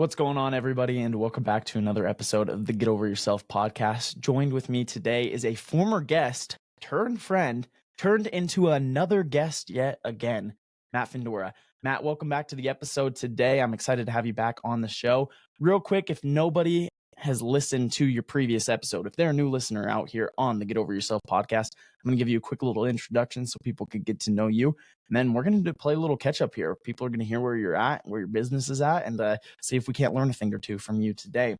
What's going on, everybody, and welcome back to another episode of the Get Over Yourself podcast. Joined with me today is a former guest turned friend, turned into another guest yet again, Matt Findora. Matt, welcome back to the episode today. I'm excited to have you back on the show. Real quick, if nobody has listened to your previous episode, if they're a new listener out here on the Get Over Yourself podcast, I'm going to give you a quick little introduction so people can get to know you. And then we're going to play a little catch up here. People are going to hear where you're at, where your business is at, and see if we can't learn a thing or two from you today.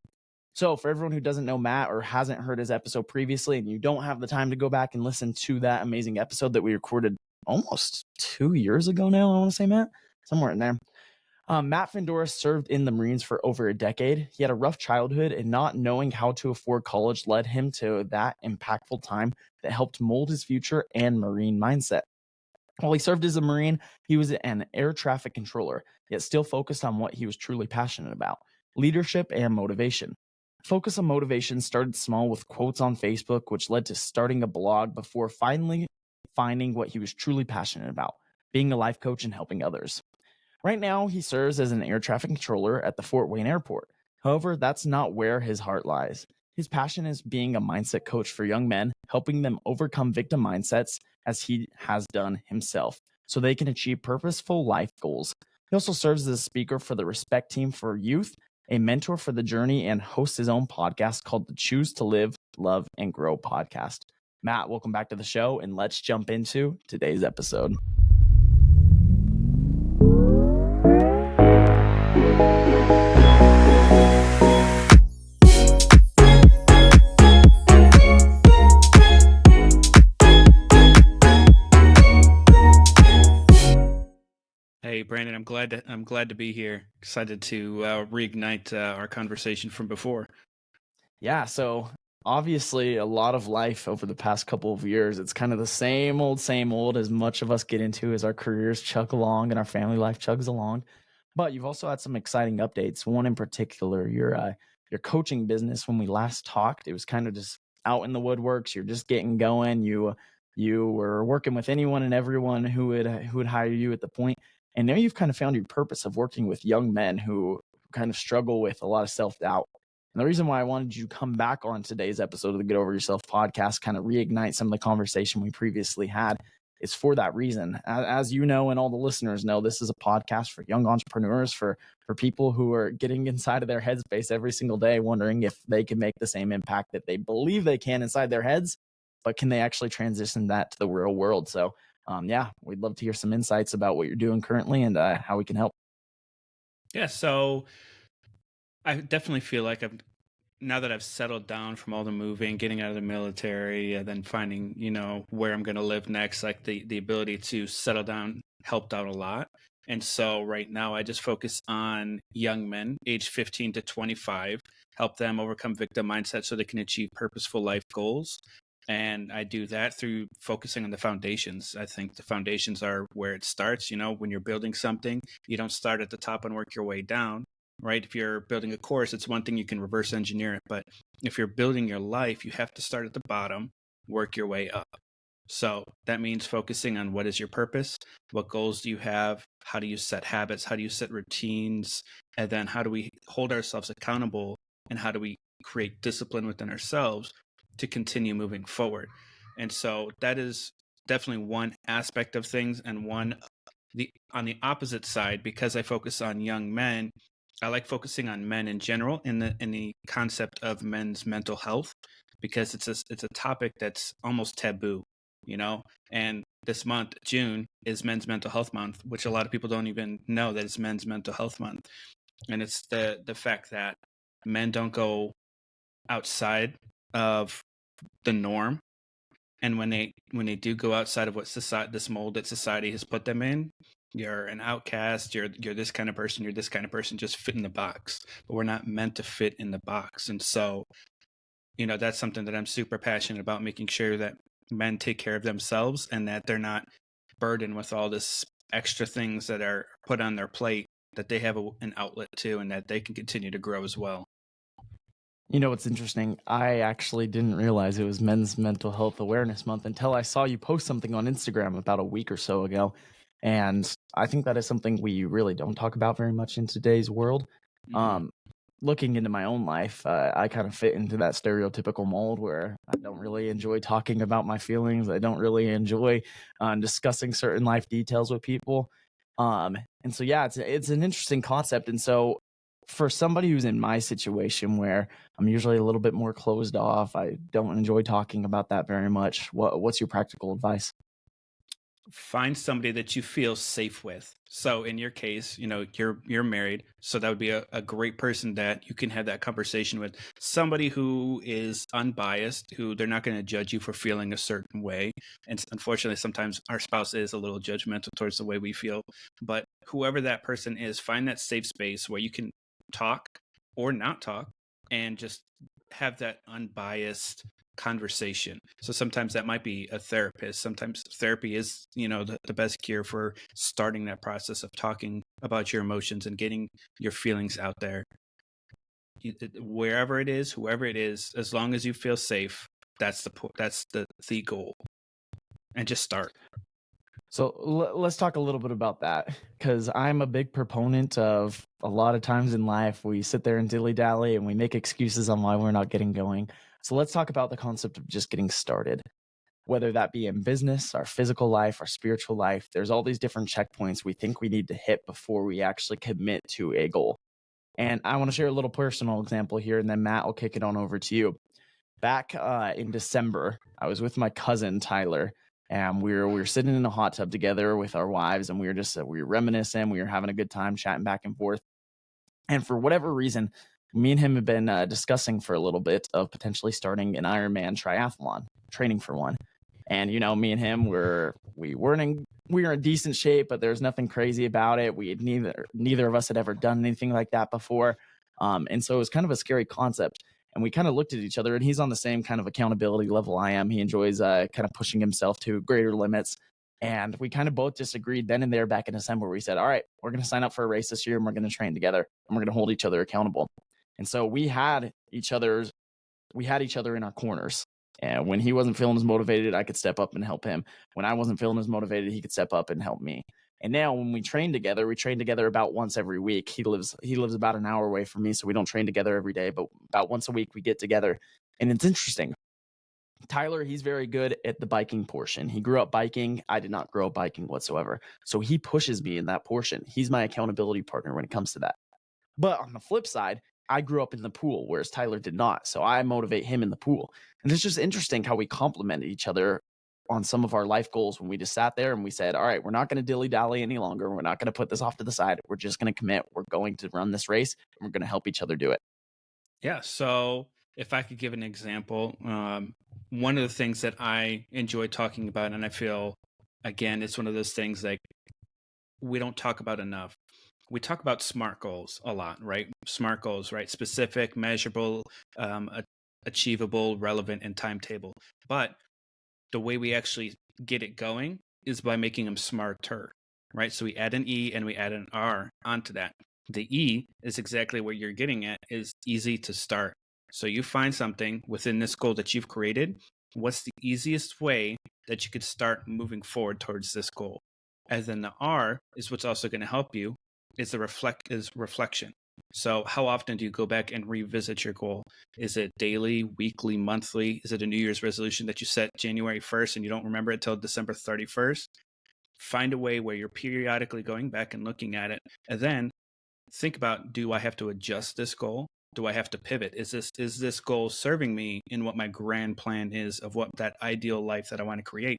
So for everyone who doesn't know Matt or hasn't heard his episode previously, and you don't have the time to go back and listen to that amazing episode that we recorded almost 2 years ago now, I want to say, Matt, somewhere in there. Matt Findora served in the Marines for over a decade. He had a rough childhood, and not knowing how to afford college led him to that impactful time that helped mold his future and Marine mindset. While he served as a Marine, he was an air traffic controller, yet still focused on what he was truly passionate about: leadership and motivation. Focus on motivation started small with quotes on Facebook, which led to starting a blog before finally finding what he was truly passionate about: being a life coach and helping others. Right now, he serves as an air traffic controller at the Fort Wayne Airport. However, that's not where his heart lies. His passion is being a mindset coach for young men, helping them overcome victim mindsets as he has done himself, so they can achieve purposeful life goals. He also serves as a speaker for the Respect Team for Youth, a mentor for the journey, and hosts his own podcast called the Choose to Live, Love, and Grow podcast. Matt, welcome back to the show, and let's jump into today's episode. Hey Brandon, I'm glad to be here. Excited to reignite our conversation from before. Yeah, so obviously a lot of life over the past couple of years. It's kind of the same old as much of us get into as our careers chug along and our family life chugs along. But you've also had some exciting updates. One in particular, your coaching business. When we last talked, it was kind of just out in the woodworks. You're just getting going. You were working with anyone and everyone who would hire you at the point. And now you've kind of found your purpose of working with young men who kind of struggle with a lot of self-doubt. And the reason why I wanted you to come back on today's episode of the Get Over Yourself podcast, kind of reignite some of the conversation we previously had, is for that reason. As you know, and all the listeners know, this is a podcast for young entrepreneurs, for people who are getting inside of their headspace every single day, wondering if they can make the same impact that they believe they can inside their heads, but can they actually transition that to the real world? So yeah, we'd love to hear some insights about what you're doing currently and how we can help. Yeah, so I definitely feel like now that I've settled down from all the moving, getting out of the military, and then finding, where I'm going to live next, like the ability to settle down helped out a lot. And so right now I just focus on young men age 15 to 25, help them overcome victim mindset so they can achieve purposeful life goals. And I do that through focusing on the foundations. I think the foundations are where it starts. When you're building something, you don't start at the top and work your way down, right? If you're building a course, it's one thing, you can reverse engineer it. But if you're building your life, you have to start at the bottom, work your way up. So that means focusing on what is your purpose, what goals do you have, how do you set habits, how do you set routines, and then how do we hold ourselves accountable, and how do we create discipline within ourselves to continue moving forward. And so that is definitely one aspect of things. And on the opposite side, because I focus on young men, I like focusing on men in general in the concept of men's mental health, because it's a topic that's almost taboo, and this month, June, is Men's Mental Health Month, which a lot of people don't even know that it's Men's Mental Health Month. And it's the fact that men don't go outside of the norm, and when they do go outside of what this mold that society has put them in, you're an outcast, you're this kind of person, you're this kind of person, just fit in the box. But we're not meant to fit in the box. And so that's something that I'm super passionate about, making sure that men take care of themselves and that they're not burdened with all this extra things that are put on their plate, that they have an outlet to, and that they can continue to grow as well. You know what's interesting? I actually didn't realize it was Men's Mental Health Awareness Month until I saw you post something on Instagram about a week or so ago. And I think that is something we really don't talk about very much in today's world. Mhm. Looking into my own life, I kind of fit into that stereotypical mold where I don't really enjoy talking about my feelings. I don't really enjoy discussing certain life details with people. And so, yeah, it's an interesting concept. And so, for somebody who's in my situation where I'm usually a little bit more closed off, I don't enjoy talking about that very much. What's your practical advice? Find somebody that you feel safe with. So in your case, you're married, so that would be a great person that you can have that conversation with. Somebody who is unbiased, who they're not going to judge you for feeling a certain way. And unfortunately, sometimes our spouse is a little judgmental towards the way we feel. But whoever that person is, find that safe space where you can talk or not talk and just have that unbiased conversation. So sometimes that might be a therapist. Sometimes therapy is, the best cure for starting that process of talking about your emotions and getting your feelings out there. Wherever it is, whoever it is, as long as you feel safe, that's the goal. And just start. So let's talk a little bit about that because I'm a big proponent of a lot of times in life we sit there and dilly dally and we make excuses on why we're not getting going. So let's talk about the concept of just getting started, whether that be in business, our physical life, our spiritual life. There's all these different checkpoints we think we need to hit before we actually commit to a goal. And I want to share a little personal example here, and then Matt will kick it on over to you. Back in December, I was with my cousin Tyler, and we were sitting in a hot tub together with our wives, and we were just we were reminiscing, we were having a good time chatting back and forth. And for whatever reason, me and him have been discussing for a little bit of potentially starting an Ironman triathlon, training for one. And me and him we were in decent shape, but there's nothing crazy about it. We had neither of us had ever done anything like that before, and so it was kind of a scary concept. And we kind of looked at each other, and he's on the same kind of accountability level I am. He enjoys kind of pushing himself to greater limits. And we kind of both disagreed then and there back in December. We said, all right, we're going to sign up for a race this year and we're going to train together and we're going to hold each other accountable. And so we had each other in our corners. And when he wasn't feeling as motivated, I could step up and help him. When I wasn't feeling as motivated, he could step up and help me. And now when we train together about once every week. He lives about an hour away from me, so we don't train together every day, but about once a week we get together. And it's interesting. Tyler, he's very good at the biking portion. He grew up biking. I did not grow up biking whatsoever. So he pushes me in that portion. He's my accountability partner when it comes to that. But on the flip side, I grew up in the pool, whereas Tyler did not. So I motivate him in the pool. And it's just interesting how we complemented each other on some of our life goals when we just sat there and we said, all right, we're not going to dilly dally any longer. We're not going to put this off to the side. We're just going to commit. We're going to run this race and we're going to help each other do it. Yeah. So if I could give an example, one of the things that I enjoy talking about, and I feel, again, it's one of those things like we don't talk about enough. We talk about SMART goals a lot, right? SMART goals, right? Specific, measurable, achievable, relevant, and timetable. But the way we actually get it going is by making them smarter, right? So we add an E and we add an R onto that. The E is exactly what you're getting at, is easy to start. So you find something within this goal that you've created. What's the easiest way that you could start moving forward towards this goal? And then the R is what's also going to help you is reflection. So how often do you go back and revisit your goal? Is it daily, weekly, monthly? Is it a New Year's resolution that you set January 1st and you don't remember it till December 31st? Find a way where you're periodically going back and looking at it. And then think about, do I have to adjust this goal? Do I have to pivot? Is this goal serving me in what my grand plan is of what that ideal life that I want to create?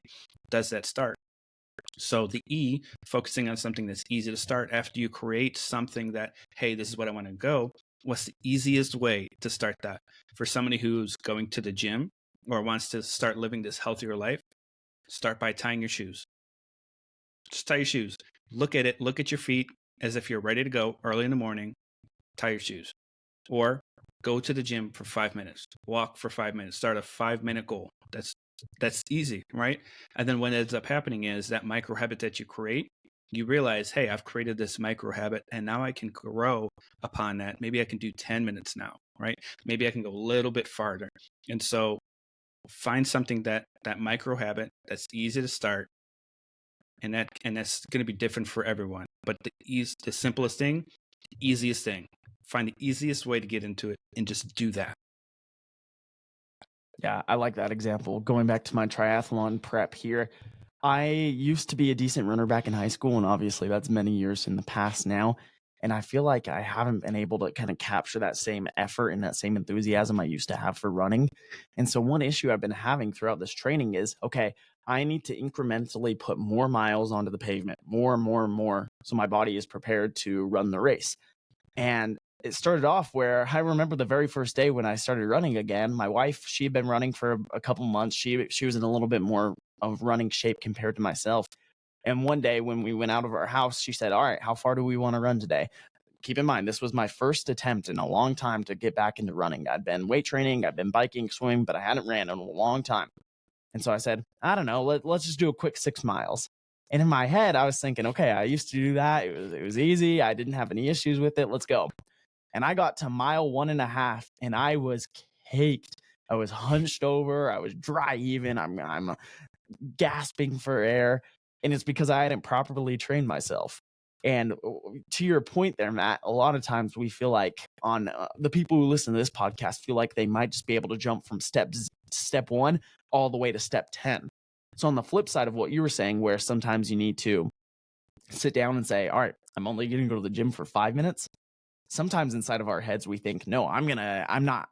Does that start? So the E, focusing on something that's easy to start after you create something that, hey, this is what I want to go. What's the easiest way to start that? For somebody who's going to the gym or wants to start living this healthier life, start by tying your shoes. Just tie your shoes. Look at it. Look at your feet as if you're ready to go early in the morning. Tie your shoes. Or go to the gym for 5 minutes. Walk for 5 minutes. Start a 5-minute goal. That's easy, right? And then what ends up happening is that micro habit that you create, you realize, hey, I've created this micro habit and now I can grow upon that. Maybe I can do 10 minutes now, right? Maybe I can go a little bit farther. And so find something that micro habit that's easy to start, and that's going to be different for everyone. But the simplest thing, the easiest thing, find the easiest way to get into it and just do that. Yeah, I like that example. Going back to my triathlon prep here, I used to be a decent runner back in high school, and obviously that's many years in the past now. And I feel like I haven't been able to kind of capture that same effort and that same enthusiasm I used to have for running. And so, one issue I've been having throughout this training is okay, I need to incrementally put more miles onto the pavement, more and more and more, so my body is prepared to run the race. And it started off where I remember the very first day when I started running again. My wife, she had been running for a couple months. She was in a little bit more of running shape compared to myself. And one day when we went out of our house, she said, "All right, how far do we want to run today?" Keep in mind, this was my first attempt in a long time to get back into running. I'd been weight training, I'd been biking, swimming, but I hadn't ran in a long time. And so I said, I don't know, let's just do a quick 6 miles. And in my head, I was thinking, okay, I used to do that. It was easy. I didn't have any issues with it. Let's go. And I got to mile 1.5 and I was caked. I was hunched over. I was dry even. I'm gasping for air. And it's because I hadn't properly trained myself. And to your point there, Matt, a lot of times we feel like on the people who listen to this podcast feel like they might just be able to jump from step one all the way to step 10. So on the flip side of what you were saying, where sometimes you need to sit down and say, all right, I'm only going to go to the gym for 5 minutes. Sometimes inside of our heads, we think, no, I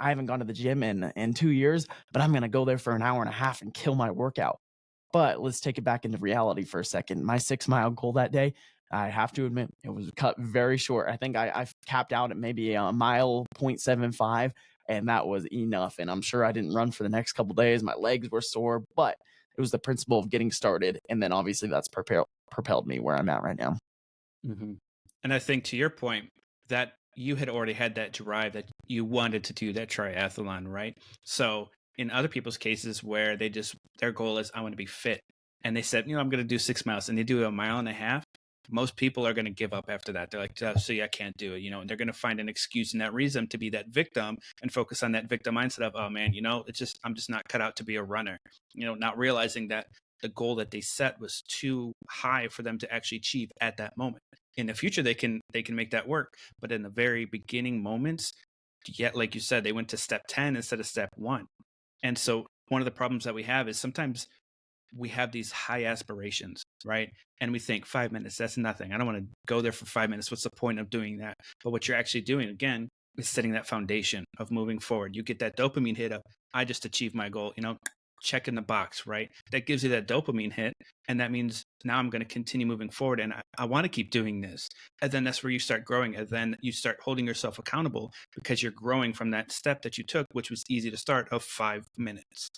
haven't gone to the gym in 2 years, but I'm going to go there for an hour and a half and kill my workout. But let's take it back into reality for a second. My 6 mile goal that day, I have to admit, it was cut very short. I think I capped out at maybe a mile 0.75, and that was enough. And I'm sure I didn't run for the next couple days. My legs were sore, but it was the principle of getting started. And then obviously that's propelled me where I'm at right now. Hmm. And I think to your point, that you had already had that drive that you wanted to do that triathlon, right? So in other people's cases where their goal is, I want to be fit. And they said, I'm going to do 6 miles and they do a mile and a half. Most people are going to give up after that. They're like, oh, see, I can't do it, and they're going to find an excuse and that reason to be that victim and focus on that victim mindset of, oh man, I'm just not cut out to be a runner, not realizing that the goal that they set was too high for them to actually achieve at that moment. In the future, they can make that work. But in the very beginning moments, yet, like you said, they went to step 10 instead of step 1. And so one of the problems that we have is sometimes we have these high aspirations, right? And we think 5 minutes, that's nothing. I don't want to go there for 5 minutes. What's the point of doing that? But what you're actually doing, again, is setting that foundation of moving forward. You get that dopamine hit of, I just achieved my goal, check in the box, right? That gives you that dopamine hit. And that means now I'm going to continue moving forward. And I want to keep doing this. And then that's where you start growing. And then you start holding yourself accountable because you're growing from that step that you took, which was easy to start, of 5 minutes.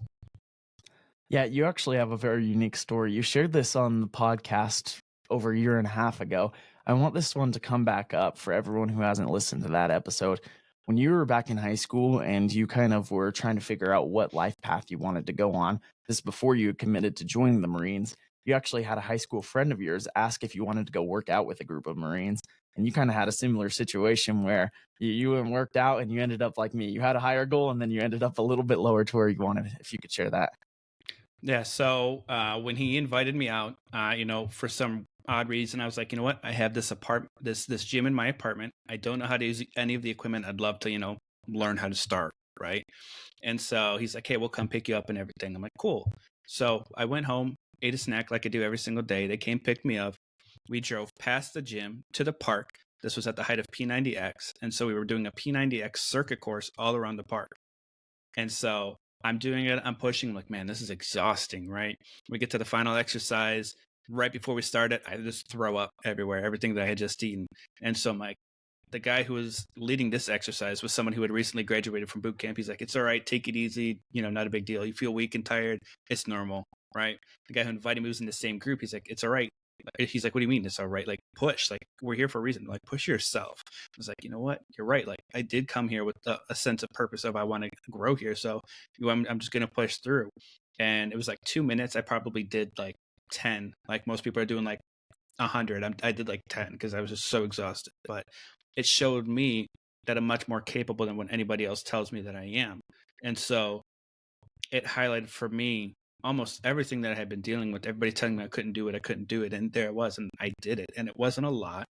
Yeah, you actually have a very unique story. You shared this on the podcast over a year and a half ago. I want this one to come back up for everyone who hasn't listened to that episode. When you were back in high school and you kind of were trying to figure out what life path you wanted to go on, this before you committed to joining the Marines, you actually had a high school friend of yours ask if you wanted to go work out with a group of Marines. And you kind of had a similar situation where you went and worked out and you ended up like me. You had a higher goal and then you ended up a little bit lower to where you wanted. If you could share that. Yeah. So when he invited me out, for some odd reason, I was like, you know what? I have this gym in my apartment. I don't know how to use any of the equipment. I'd love to, learn how to start. Right. And so he's like, hey, we'll come pick you up and everything. I'm like, cool. So I went home, ate a snack like I do every single day. They came, picked me up. We drove past the gym to the park. This was at the height of P90X. And so we were doing a P90X circuit course all around the park. And so I'm doing it, I'm pushing, I'm like, man, this is exhausting, right? We get to the final exercise. Right before we started, I just throw up everywhere, everything that I had just eaten. And so the guy who was leading this exercise was someone who had recently graduated from boot camp. He's like, it's all right, take it easy, not a big deal. You feel weak and tired, it's normal, right? The guy who invited me was in the same group. He's like, it's all right. He's like, what do you mean it's all right? Like, push, like, we're here for a reason. Like, push yourself. I was like, you know what? You're right. Like, I did come here with a sense of purpose of I want to grow here. So I'm just going to push through. And it was like 2 minutes. I probably did like 10. Like most people are doing like 100. I did like 10 because I was just so exhausted. But it showed me that I'm much more capable than what anybody else tells me that I am. And so it highlighted for me almost everything that I had been dealing with. Everybody telling me I couldn't do it, and there it was, and I did it. And it wasn't a lot.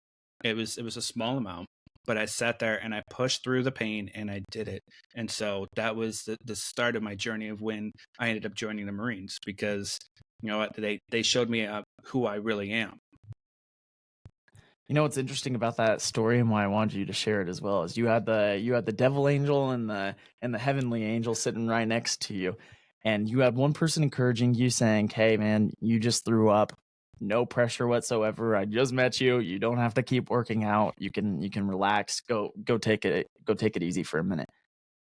It was a small amount, but I sat there and I pushed through the pain and I did it. And so that was the start of my journey of when I ended up joining the Marines, because you know what, they showed me who I really am. You know what's interesting about that story and why I wanted you to share it as well is you had the devil angel and the heavenly angel sitting right next to you, and you had one person encouraging you, saying, "Hey, man, you just threw up. No pressure whatsoever. I just met you. You don't have to keep working out. You can relax. Go take it easy for a minute."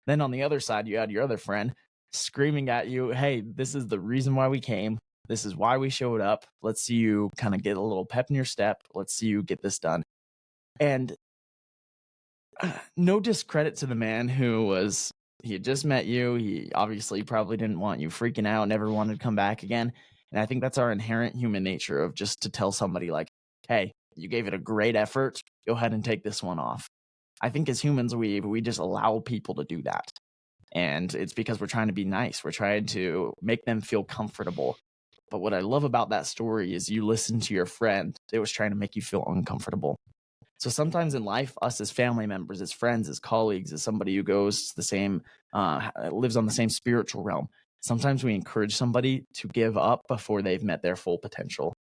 Then on the other side, you had your other friend screaming at you, "Hey, this is the reason why we came. This is why we showed up. Let's see you kind of get a little pep in your step. Let's see you get this done." And no discredit to the man he had just met you. He obviously probably didn't want you freaking out, never wanted to come back again. And I think that's our inherent human nature of just to tell somebody like, "Hey, you gave it a great effort. Go ahead and take this one off." I think as humans, we just allow people to do that. And it's because we're trying to be nice. We're trying to make them feel comfortable. But what I love about that story is you listen to your friend. It was trying to make you feel uncomfortable. So sometimes in life, us as family members, as friends, as colleagues, as somebody who goes to the same, lives on the same spiritual realm, sometimes we encourage somebody to give up before they've met their full potential.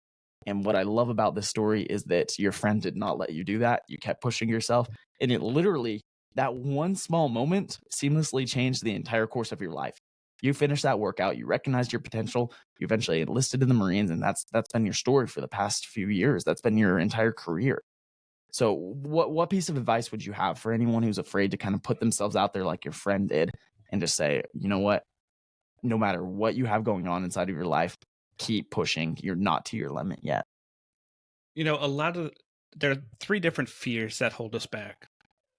And what I love about this story is that your friend did not let you do that. You kept pushing yourself. And it literally, that one small moment seamlessly changed the entire course of your life. You finished that workout, you recognized your potential, you eventually enlisted in the Marines, and that's been your story for the past few years. That's been your entire career. So what piece of advice would you have for anyone who's afraid to kind of put themselves out there like your friend did and just say, you know what, no matter what you have going on inside of your life, keep pushing. You're not to your limit yet. You know, there are three different fears that hold us back: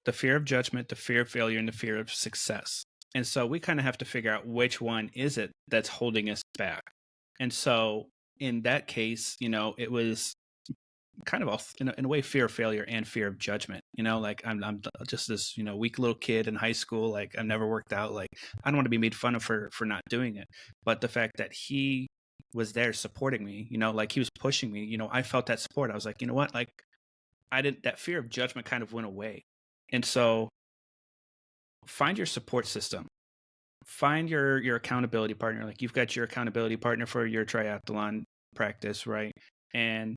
the fear of judgment, the fear of failure, and the fear of success. And so we kind of have to figure out which one is it that's holding us back. And so in that case, you know, it was kind of in a way fear of failure and fear of judgment. You know, like I'm just this, you know, weak little kid in high school. Like I've never worked out. Like I don't want to be made fun of for not doing it. But the fact that he was there supporting me, you know, like he was pushing me, you know, I felt that support. I was like, you know what, like I didn't, that fear of judgment kind of went away. And so find your support system, find your accountability partner. Like you've got your accountability partner for your triathlon practice, right? And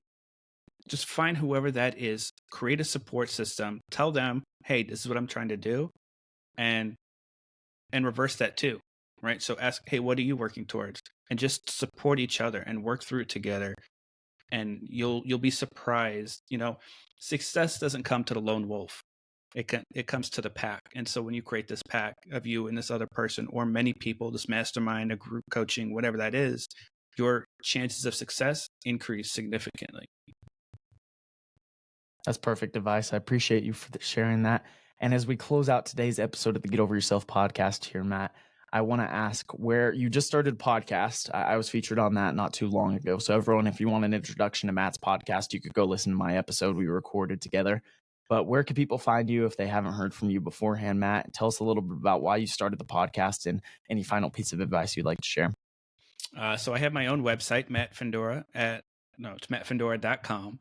just find whoever that is, create a support system, tell them, hey, this is what I'm trying to do, and reverse that too, right? So ask, hey, what are you working towards? And just support each other and work through it together. And you'll be surprised. You know, success doesn't come to the lone wolf. It comes to the pack. And so when you create this pack of you and this other person, or many people, this mastermind, a group coaching, whatever that is, your chances of success increase significantly. That's perfect advice. I appreciate you for sharing that. And as we close out today's episode of the Get Over Yourself podcast here, Matt, I want to ask, where you just started a podcast. I was featured on that not too long ago. So everyone, if you want an introduction to Matt's podcast, you could go listen to my episode we recorded together. But where can people find you if they haven't heard from you beforehand, Matt? Tell us a little bit about why you started the podcast and any final piece of advice you'd like to share. So I have my own website, Matt Findora it's mattfindora.com.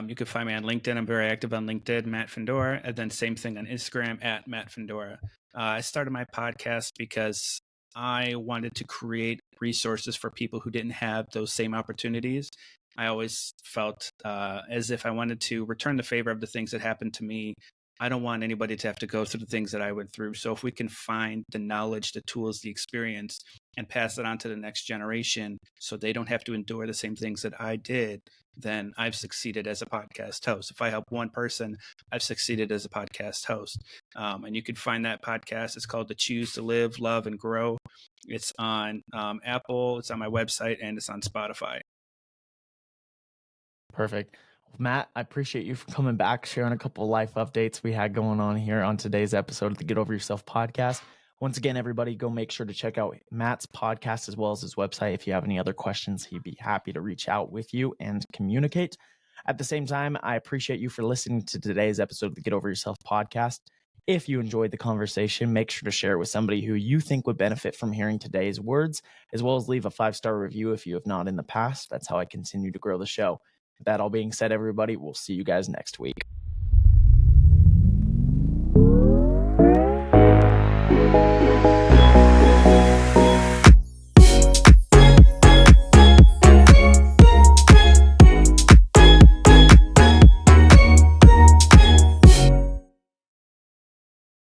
You can find me on LinkedIn. I'm very active on LinkedIn, Matt Findora, and then same thing on Instagram at Matt Findora. I started my podcast because I wanted to create resources for people who didn't have those same opportunities. I always felt as if I wanted to return the favor of the things that happened to me. I don't want anybody to have to go through the things that I went through. So if we can find the knowledge, the tools, the experience, and pass it on to the next generation so they don't have to endure the same things that I did, then I've succeeded as a podcast host. If I help one person, I've succeeded as a podcast host. And you can find that podcast. It's called the Choose to Live, Love, and Grow. It's on Apple, it's on my website, and it's on Spotify. Perfect. Well, Matt, I appreciate you for coming back, sharing a couple of life updates we had going on here on today's episode of the Get Over Yourself podcast. Once again, everybody, go make sure to check out Matt's podcast as well as his website. If you have any other questions, he'd be happy to reach out with you and communicate. At the same time, I appreciate you for listening to today's episode of the Get Over Yourself podcast. If you enjoyed the conversation, make sure to share it with somebody who you think would benefit from hearing today's words, as well as leave a 5-star review if you have not in the past. That's how I continue to grow the show. With that all being said, everybody, we'll see you guys next week.